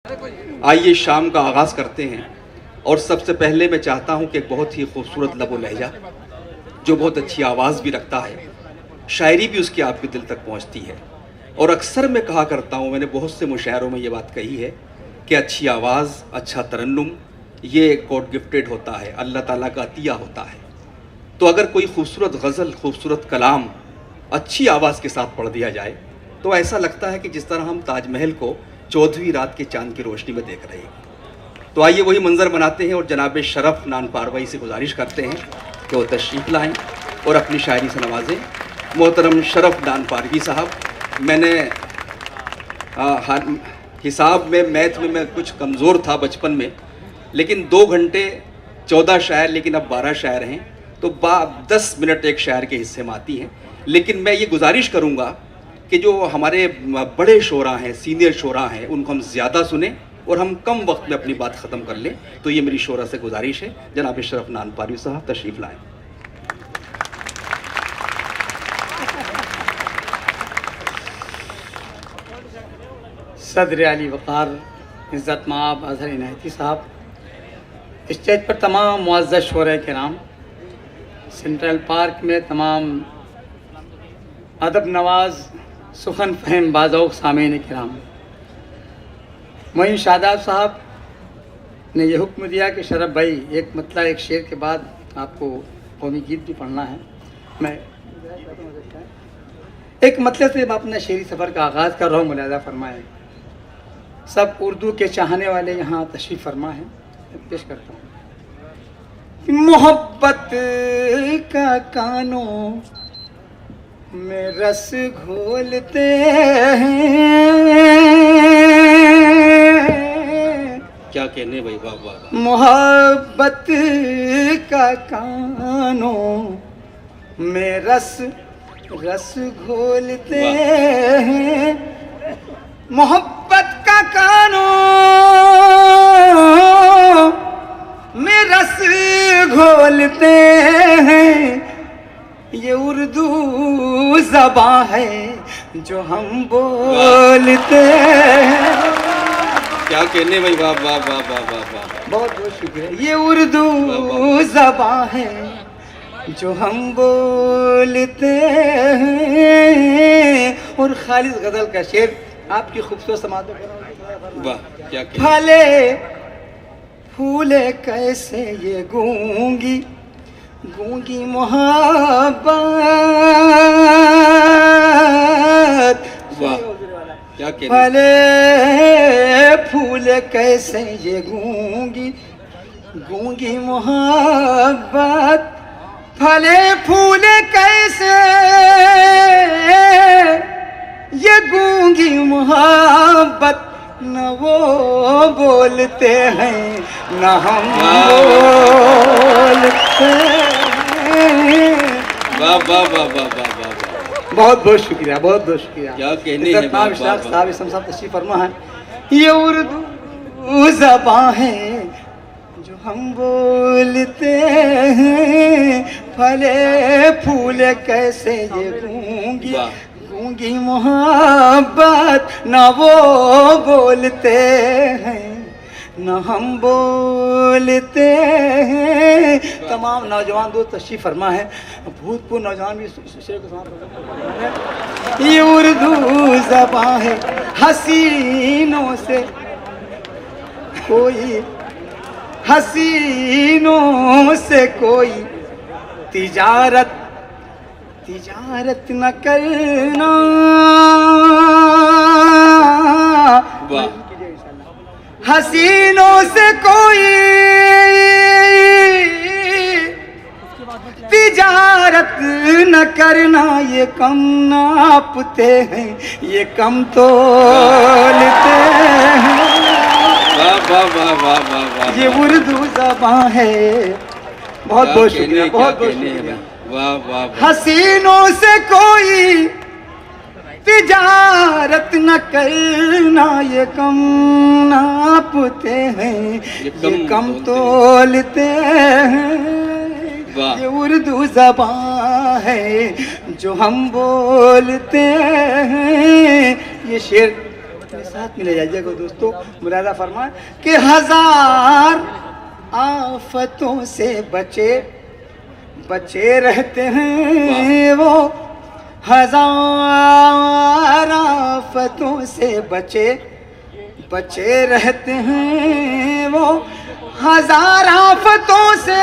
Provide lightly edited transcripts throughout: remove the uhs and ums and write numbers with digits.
आइए शाम का आगाज़ करते हैं। और सबसे पहले मैं चाहता हूं कि एक बहुत ही खूबसूरत लबो लहजा जो बहुत अच्छी आवाज़ भी रखता है, शायरी भी उसकी आपके दिल तक पहुंचती है। और अक्सर मैं कहा करता हूं, मैंने बहुत से मुशायरों में ये बात कही है कि अच्छी आवाज़, अच्छा तरन्नुम ये गॉड गिफ्टेड होता है, अल्लाह ताला का अतिया होता है। तो अगर कोई खूबसूरत गज़ल, खूबसूरत कलाम अच्छी आवाज़ के साथ पढ़ दिया जाए तो ऐसा लगता है कि जिस तरह हम ताजमहल को 14वीं रात के चांद की रोशनी में देख रहे हैं। तो आइए वही मंजर बनाते हैं और जनाब शरफ नान पारवई से गुजारिश करते हैं कि वो तशरीफ़ लाएँ और अपनी शायरी से नवाजें। मोहतरम शरफ नान पारवी साहब, मैंने हिसाब में, मैथ में मैं कुछ कमज़ोर था बचपन में, लेकिन 2 घंटे 14 शायर, लेकिन अब 12 शायर हैं तो 10 मिनट एक शायर के हिस्से में आती हैं। लेकिन मैं ये गुजारिश करूँगा कि जो हमारे बड़े शोरा हैं, सीनियर शोरा हैं, उनको हम ज़्यादा सुने और हम कम वक्त में अपनी बात ख़त्म कर लें। तो ये मेरी शोरा से गुजारिश है। जनाब शरफ नान पारवी साहब तशरीफ़ लाएँ। सदर अली वक़ार इज़्ज़त माब अज़हर इनायती साहब, स्टेज पर तमाम मुअज़्ज़ज़ शोरा किराम, सेंट्रल पार्क में तमाम अदब नवाज सुखन फ़हम बाज़ौक़ सामीन किराम, मोइन शादाब साहब ने यह हुक्म दिया कि शरफ भाई एक मतला एक शेर के बाद आपको कौमी गीत भी पढ़ना है। मैं एक मतले से अपने शेरी सफ़र का आगाज़ कर रहा हूँ, मुलाज़ा फरमाएँ। सब उर्दू के चाहने वाले यहाँ तशरीफ़ फरमा है, पेश करता हूँ। मोहब्बत का कानों में रस घोलते हैं, क्या कहने भाई, वाह वाह वाह। मोहब्बत का कानों में रस घोलते हैं, मोहब्बत का कानों में रस घोलते हैं। ये उर्दू ज़बां है जो हम बोलते हैं। क्या कहने भाई, वाह वाह वाह वाह वाह वाह। बहुत बहुत शुक्रिया। ये उर्दू ज़बां है जो हम बोलते हैं। और खालिद गज़ल का शेर आपकी खूबसूरत समात में, वाह क्या फले फूले कैसे ये गूंगी गूंगी मोहब्बत, वाह क्या कहने। फले फूले कैसे ये गूंगी गूंगी मोहब्बत, फले फूले कैसे ये गूंगी मोहब्बत, न वो बोलते हैं न हम बोलते हैं। वाह वाह वाह वाह वाह वाह। बहुत बहुत शुक्रिया, बहुत बहुत शुक्रिया। क्या कहने हैं, वाह वाह वाह। साहब इसम साहब तशरीफ फरमा है। ये उर्दू ज़बां है जो हम बोलते हैं, फले फूले कैसे ये गूंगी गूंगी मोहब्बत, न वो बोलते हैं न हम बोलते हैं। तमाम नौजवान दोस्त तशरीफ़ फरमा है, भूतपूर्व नौजवान भी शेर को समाप्त। ये उर्दू ज़बां है, हसीनों से कोई हसीनों से कोई तिजारत न करना, हसीनों से कोई तिजारत न करना, ये कम नापते हैं ये कम तोलते हैं। वाह वाह वाह वाह वाह वाह। ये उर्दू ज़बां है। बहुत बहुत शुक्रिया, बहुत बहुत शुक्रिया। वाह वाह। हसीनों से कोई तिजारत न करना, ये कम नापते हैं ये कम तोलते हैं। ये उर्दू ज़बां है जो हम बोलते हैं। ये शेर अपने साथ में ले जाइएगा दोस्तों। मुरादा फरमाए कि हजार आफतों से बचे रहते हैं वो, हजार आफतों से बचे रहते हैं वो, हजार आफतों से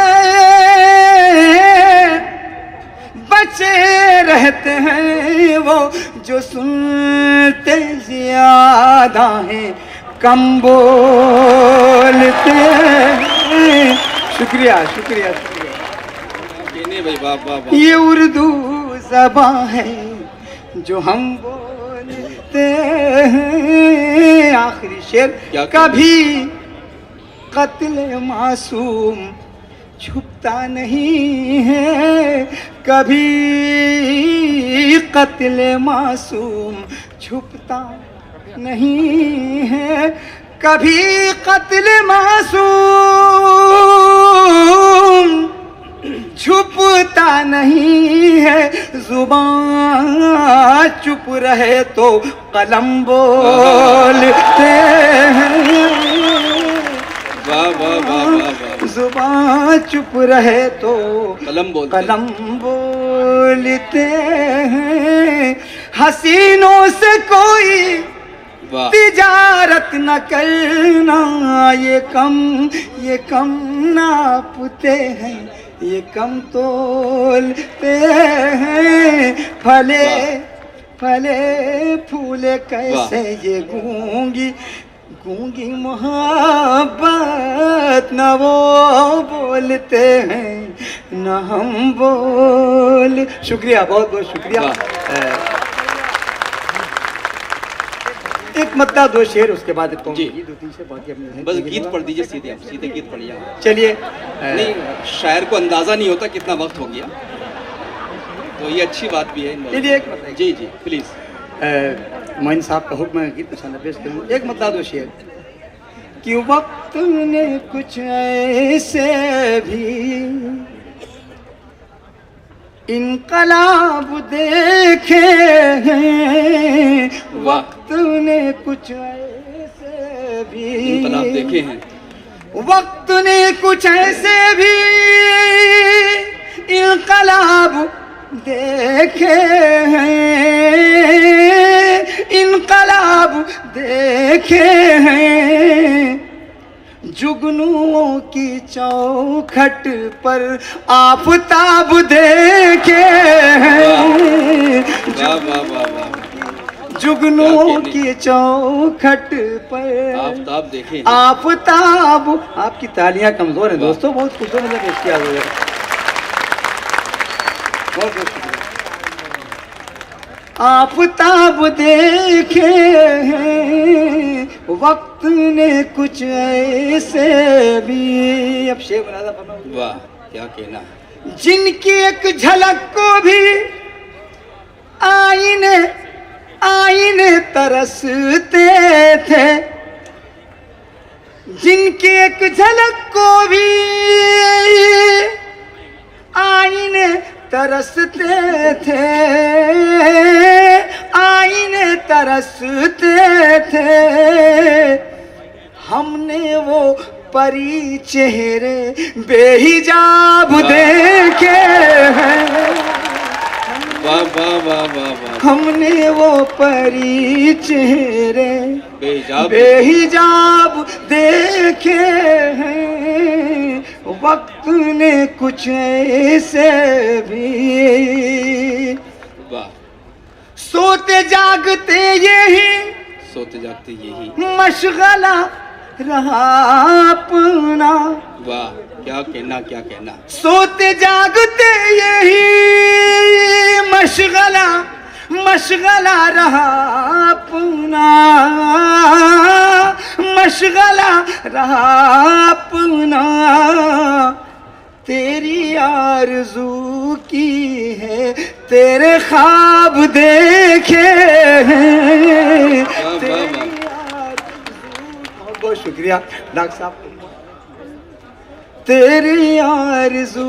बचे रहते हैं वो, जो सुनते ज्यादा हैं कम बोलते हैं। शुक्रिया शुक्रिया शुक्रिया। भाई वाह। ये उर्दू ज़बान है जो हम बोलते हैं। आखिरी शेर, कभी कत्ल मासूम छुपता नहीं है, कभी कत्ल मासूम छुपता नहीं है, कभी कत्ल मासूम छुपता नहीं है। जुबान चुप रहे तो कलम बोलते हैं। वाह वाह वाह वाह। जुबान चुप रहे तो कलम बोलते हैं। हसीनों से कोई तिजारत न करना, ये कम नापते हैं, ये कम तोलते हैं। फले फूले कैसे ये गूंगी मोहब्बत, न वो बोलते हैं न हम बोल। शुक्रिया, बहुत बहुत शुक्रिया। एक मद्दा दो शेर, उसके बाद जी 2-3 शेर बाकी अपने बस गीत पढ़ दीजिए सीधे, आप सीधे गीत पढ़िए। चलिए। नहीं, शायर को अंदाजा नहीं होता कितना वक्त हो गया, तो ये अच्छी बात भी है। चलिए एक मद्दा। जी प्लीज। मोइन साहब का हुक्म है, गीत पसंद पेश करूँ। एक मद्दा दो शेर कि वक्त ने कुछ ऐसे भी इनकलाब देखे हैं, वक्त ने कुछ ऐसे भी इनकलाब देखे हैं, वक्त ने कुछ ऐसे भी इनकलाब देखे हैं, इनकलाब देखे हैं। जुगनुओं की चौखट पर आफताब देखे हैं, जुगनुओं की चौखट पर आफताब देखे। आफताब, आपकी तालियां कमजोर हैं दोस्तों, बहुत खुश होने लगे पेश किया गया। बहुत बहुत शुक्रिया। आफताब देखे हैं, वक्त ने कुछ ऐसे भी। अब शेर बना था। वाह क्या कहना। जिनकी एक झलक को भी आईने तरसते थे, जिनकी एक झलक को भी आईने तरसते थे, आईने तरसते थे। हमने वो परी चेहरे बेहिजाब देखे हैं, वाह वाह वाह वाह वाह। हमने वो परी चेहरे बेहिजाब देखे हैं। वक्त ने कुछ ऐसे भी सोते जागते यही मशगला रहा अपना। वाह क्या कहना क्या कहना। सोते जागते यही मशगला रहा अपना, मशगला रहा अपना। तेरी आरज़ू की है तेरे ख्वाब देखे हैं। बहुत बहुत शुक्रिया डॉक्टर साहब। तेरी आरज़ू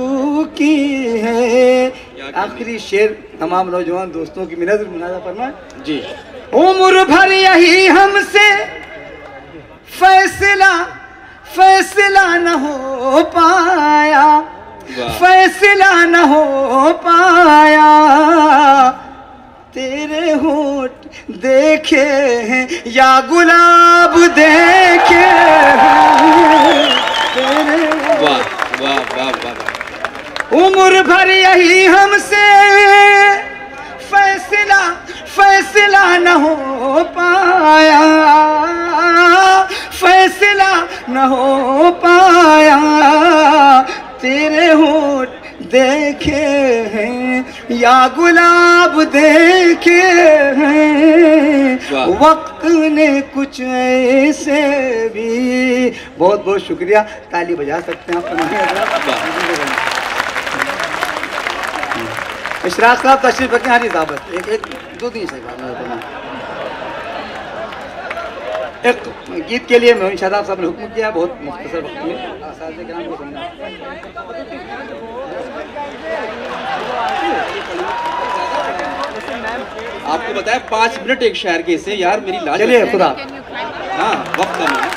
की है। आखिरी शेर तमाम नौजवान दोस्तों की मिन्नत मुनाजा फरमाएं। जी। उम्र भर यही हमसे फैसला फैसला न हो पाया, फैसला न हो पाया। तेरे होठ देखे हैं या गुलाब देखे हैं तेरे। वाह वाह वाह वाह। उम्र भर यही हमसे फैसला फैसला न हो पाया, फैसला न हो पाया। तेरे होठ देखे हैं या गुलाब देखे हैं वक्त ने कुछ ऐसे भी। बहुत बहुत शुक्रिया, ताली बजा सकते हैं आप। इशराक साहब तशरीफ रखें। हरी दावत एक दो दिन से एक गीत के लिए मोहन शादाब साहब ने हुक्म किया, बहुत मुख्तसर वक्त में। आपको बताया 5 मिनट एक शायर के से यार, मेरी लाज। चलिए खुदा। हाँ वक्त कम है।